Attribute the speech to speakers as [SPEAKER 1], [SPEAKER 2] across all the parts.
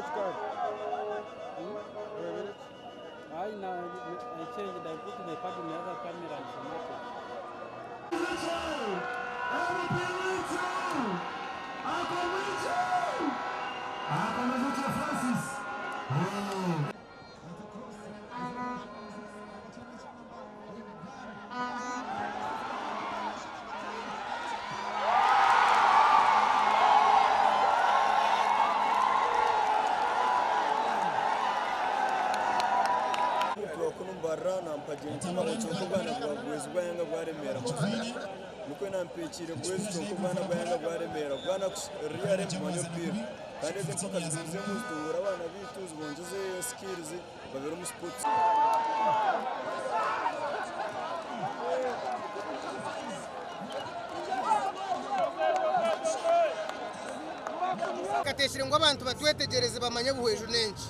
[SPEAKER 1] red card.
[SPEAKER 2] I changed. I put the card in the other camera and formatted.
[SPEAKER 1] Barra na mpagira ntuma mucyoko bana bwagweza bwanga bwaremera nuko nampekire bweza cyoko bana bwanga bwaremera bwana real manyopira kandi izo mpaka zize muzura abana bituze bongeze skills babera mu sports
[SPEAKER 3] kateshire ngo abantu batwetegereze bamanye buheju nenshi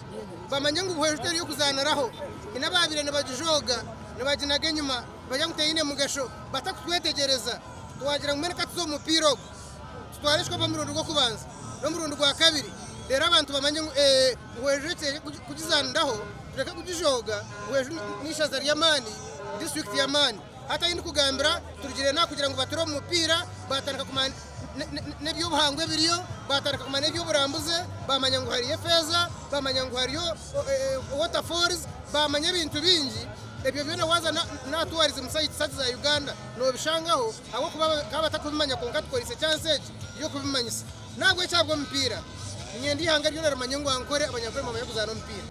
[SPEAKER 3] bamanye ngo buheju teri yo kuzanaraho inababire nabajijoga nabajinaga nyuma bajya muteyine mugasho batakutwetegereza twagira ngo meneka tuzo mupiro twarishwa ba murundo rwo kubanza no murundo rwa kabiri rero abantu bamanye buheju teri kugizaniraho tureka kujijoga buheju nishaza ryamani district yamani hata yindi kugambira turigire na kugira ngo baturo mupira batanaka kumana nebyo buhangwe biriyo bataraka kumana nebyo burambuze bamanya ngo hariye feza bamanya ngo hariyo waterfalls bamanya ibintu bingi ebyo byo waza na tourism site za Uganda no bishangaho abo kuba batakubimanya konka tworise chance yo kubimanyisa nagwe cyabwo mpira nyendi hanga ryo ramanya ngo ankore abanyakore mamanya kuzana mpira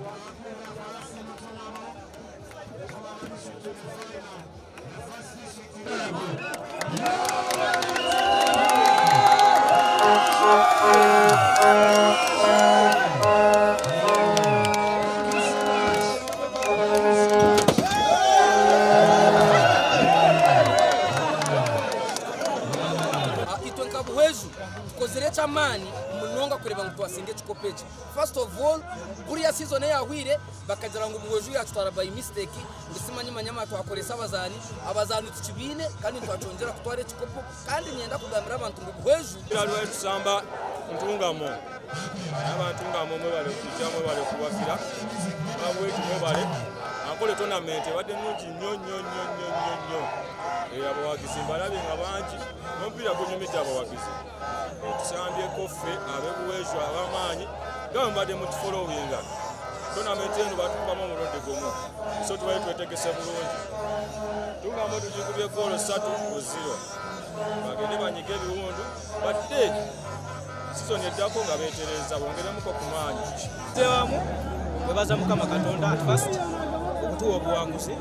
[SPEAKER 4] Chamani munonga kureba ngo twasinde chikopeje. First of all buriya season yahwire bakagira ngo umuweju yacu twarabaye mistake ngisimanye manyama twakoresa abazani tukibine kandi twacongera kutware chikopo kandi nyenda kugambira abantu ngo buheju
[SPEAKER 5] biralwe tusamba ntungamo abantungamo mwe bale kujamo bale kubafira abwe kimwe bale akole tournament bade nungi nyo abo wagisimba labi ngabanji nompira kunyumita abo wagisi tusambye kofe abebuwejo abamanyi gambade mu following tournament eno batukubamo mu rode gomo so tubaye twetegese bulungi tungamo tujikubye goal 3-0 bagende banyige biwundu badde season edako nga betereza bongeremu ko kumanyi
[SPEAKER 6] tewamu bebaza mukama katonda at first okutuwa obuwanguzi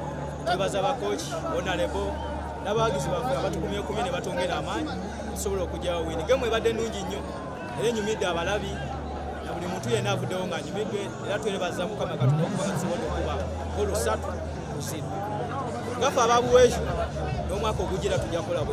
[SPEAKER 6] bebaza ba coach honorable nabagizi bavuga batukumye 10 ne batongera amaanyi tusobola okujja win game ebadde nungi nnyo era enyumidde abalabi na buli muntu yenna avuddewo nga nyumidde era twebaza mukama katonda okuba tusobola okuba golo 3-0 ngafa ababuweju n'omwaka ogugira tujja kola bwe